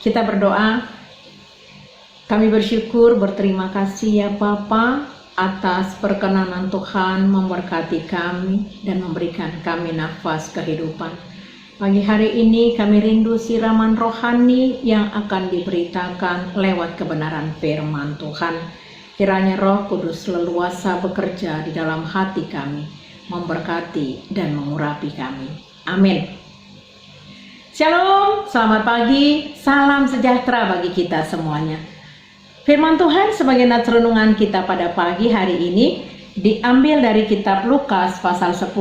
Kita berdoa. Kami bersyukur, berterima kasih ya Bapa atas perkenanan Tuhan memberkati kami dan memberikan kami nafas kehidupan. Pagi hari ini kami rindu siraman rohani yang akan diberitakan lewat kebenaran firman Tuhan. Kiranya Roh Kudus leluasa bekerja di dalam hati kami, memberkati dan mengurapi kami. Amin. Shalom, selamat pagi, salam sejahtera bagi kita semuanya. Firman Tuhan sebagai nats renungan kita pada pagi hari ini diambil dari kitab Lukas pasal 10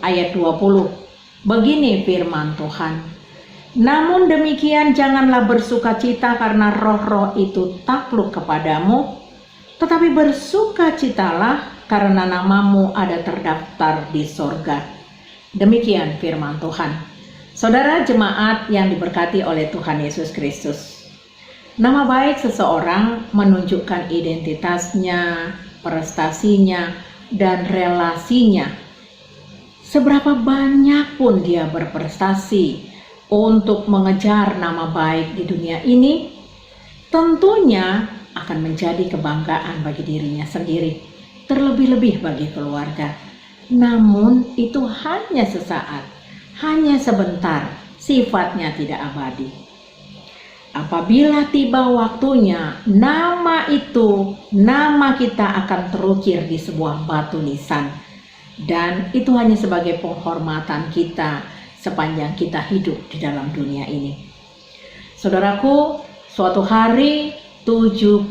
ayat 20. Begini firman Tuhan. Namun demikian janganlah bersukacita karena roh-roh itu takluk kepadamu, tetapi bersukacitalah karena namamu ada terdaftar di sorga. Demikian firman Tuhan. Saudara jemaat yang diberkati oleh Tuhan Yesus Kristus, nama baik seseorang menunjukkan identitasnya, prestasinya, dan relasinya. Seberapa banyak pun dia berprestasi untuk mengejar nama baik di dunia ini, tentunya akan menjadi kebanggaan bagi dirinya sendiri, terlebih-lebih bagi keluarga. Namun itu hanya sesaat, hanya sebentar, sifatnya tidak abadi. Apabila tiba waktunya, nama kita akan terukir di sebuah batu nisan. Dan itu hanya sebagai penghormatan kita sepanjang kita hidup di dalam dunia ini. Saudaraku, suatu hari 70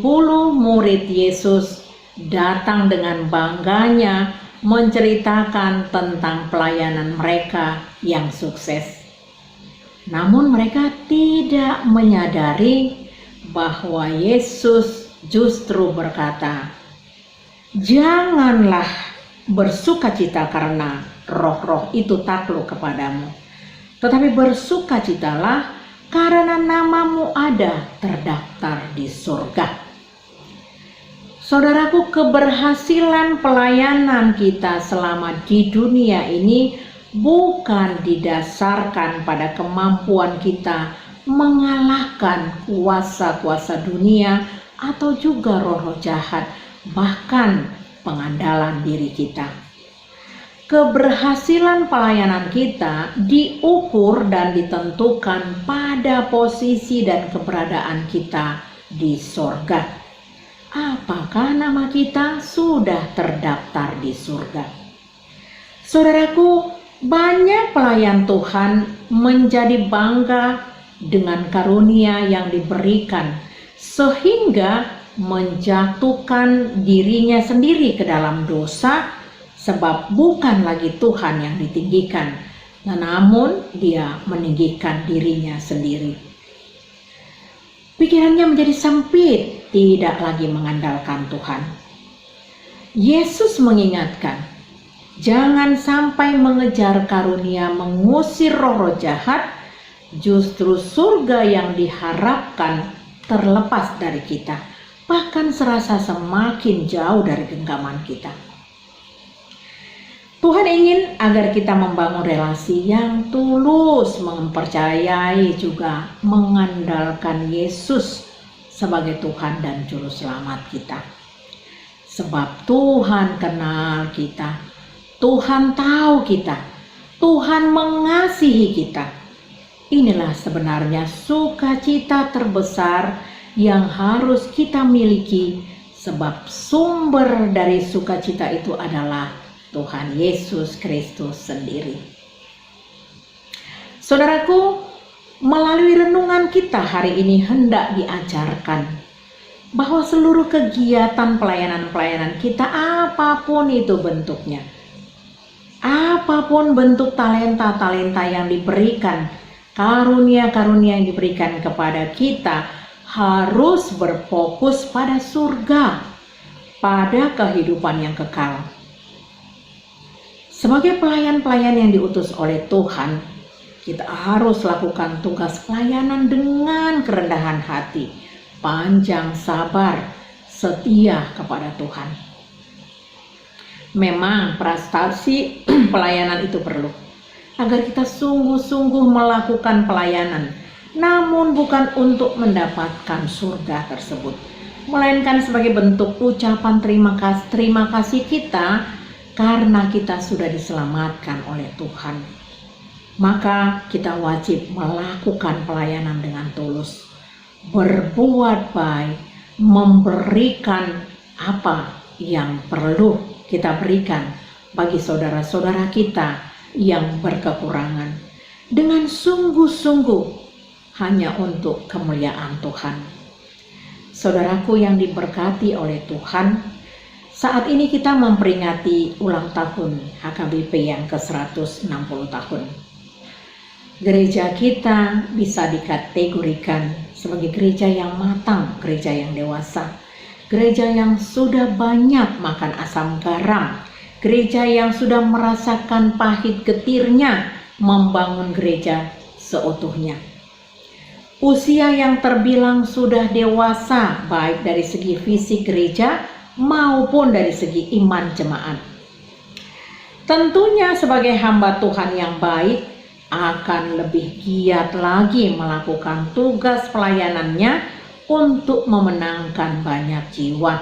murid Yesus datang dengan bangganya menceritakan tentang pelayanan mereka yang sukses. Namun mereka tidak menyadari bahwa Yesus justru berkata, "Janganlah bersukacita karena roh-roh itu takluk kepadamu, tetapi bersukacitalah karena namamu ada terdaftar di surga." Saudaraku, keberhasilan pelayanan kita selama di dunia ini bukan didasarkan pada kemampuan kita mengalahkan kuasa-kuasa dunia atau juga roh-roh jahat, bahkan pengandalan diri kita. Keberhasilan pelayanan kita diukur dan ditentukan pada posisi dan keberadaan kita di sorga. Apakah nama kita sudah terdaftar di surga? Saudaraku, banyak pelayan Tuhan menjadi bangga dengan karunia yang diberikan, sehingga menjatuhkan dirinya sendiri ke dalam dosa, sebab bukan lagi Tuhan yang ditinggikan, namun dia meninggikan dirinya sendiri. Pikirannya menjadi sempit, tidak lagi mengandalkan Tuhan. Yesus mengingatkan, jangan sampai mengejar karunia mengusir roh-roh jahat, justru surga yang diharapkan terlepas dari kita, bahkan serasa semakin jauh dari genggaman kita. Tuhan ingin agar kita membangun relasi yang tulus, mempercayai juga mengandalkan Yesus sebagai Tuhan dan Juru Selamat kita. Sebab Tuhan kenal kita, Tuhan tahu kita, Tuhan mengasihi kita. Inilah sebenarnya sukacita terbesar yang harus kita miliki, sebab sumber dari sukacita itu adalah Tuhan Yesus Kristus sendiri. Saudaraku, melalui renungan kita hari ini hendak diajarkan bahwa seluruh kegiatan pelayanan kita, apapun itu bentuknya, apapun bentuk talenta-talenta yang diberikan, karunia-karunia yang diberikan kepada kita, harus berfokus pada surga, pada kehidupan yang kekal. Sebagai pelayan-pelayan yang diutus oleh Tuhan, kita harus lakukan tugas pelayanan dengan kerendahan hati, panjang sabar, setia kepada Tuhan. Memang prestasi pelayanan itu perlu, agar kita sungguh-sungguh melakukan pelayanan namun bukan untuk mendapatkan surga tersebut, melainkan sebagai bentuk ucapan terima kasih kita karena kita sudah diselamatkan oleh Tuhan. Maka kita wajib melakukan pelayanan dengan tulus, berbuat baik, memberikan apa yang perlu kita berikan bagi saudara-saudara kita yang berkekurangan dengan sungguh-sungguh hanya untuk kemuliaan Tuhan. Saudaraku yang diberkati oleh Tuhan, saat ini kita memperingati ulang tahun HKBP yang ke-160 tahun. Gereja kita bisa dikategorikan sebagai gereja yang matang, gereja yang dewasa, gereja yang sudah banyak makan asam garam, gereja yang sudah merasakan pahit getirnya membangun gereja seutuhnya. Usia yang terbilang sudah dewasa baik dari segi fisik gereja maupun dari segi iman jemaat. Tentunya sebagai hamba Tuhan yang baik akan lebih giat lagi melakukan tugas pelayanannya untuk memenangkan banyak jiwa.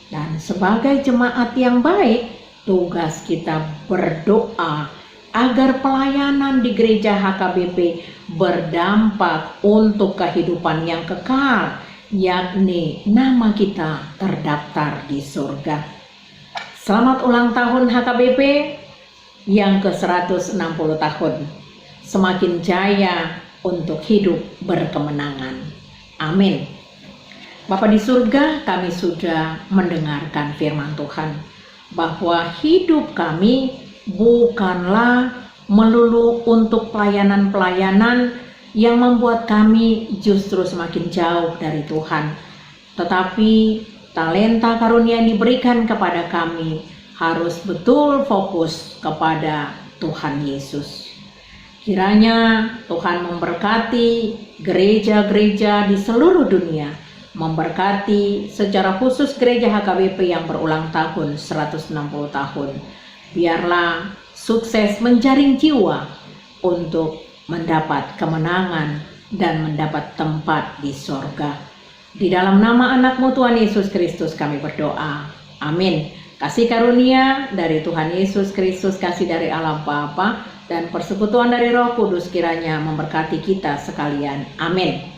Dan sebagai jemaat yang baik, tugas kita berdoa agar pelayanan di gereja HKBP berdampak untuk kehidupan yang kekal, yakni nama kita terdaftar di surga. Selamat ulang tahun HKBP yang ke-160 tahun. Semakin jaya untuk hidup berkemenangan. Amin. Bapa di surga, kami sudah mendengarkan firman Tuhan bahwa hidup kami bukanlah melulu untuk pelayanan-pelayanan yang membuat kami justru semakin jauh dari Tuhan, tetapi talenta karunia yang diberikan kepada kami harus betul fokus kepada Tuhan Yesus. Kiranya Tuhan memberkati gereja-gereja di seluruh dunia, memberkati secara khusus gereja HKBP yang berulang tahun 160 tahun. Biarlah sukses menjaring jiwa untuk mendapat kemenangan dan mendapat tempat di sorga. Di dalam nama anak-Mu Tuhan Yesus Kristus kami berdoa. Amin. Kasih karunia dari Tuhan Yesus Kristus, kasih dari Allah Bapa, dan persekutuan dari Roh Kudus kiranya memberkati kita sekalian. Amin.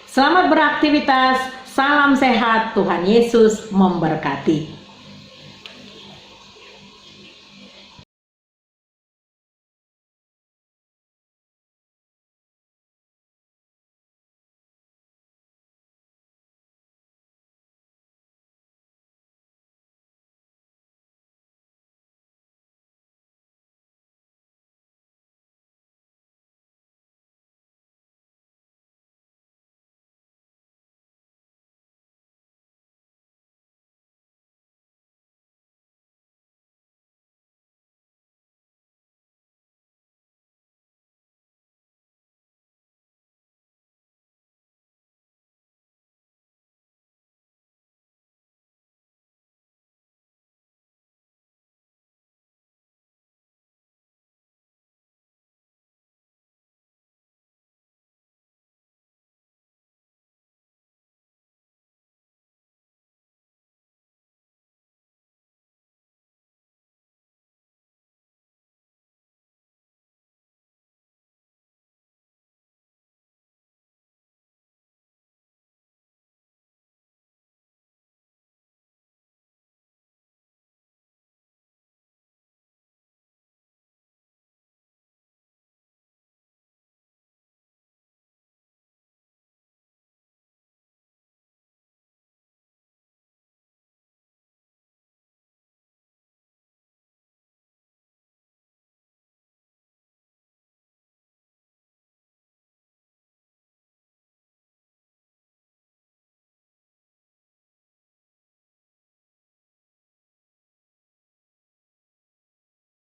Selamat beraktivitas, salam sehat, Tuhan Yesus memberkati.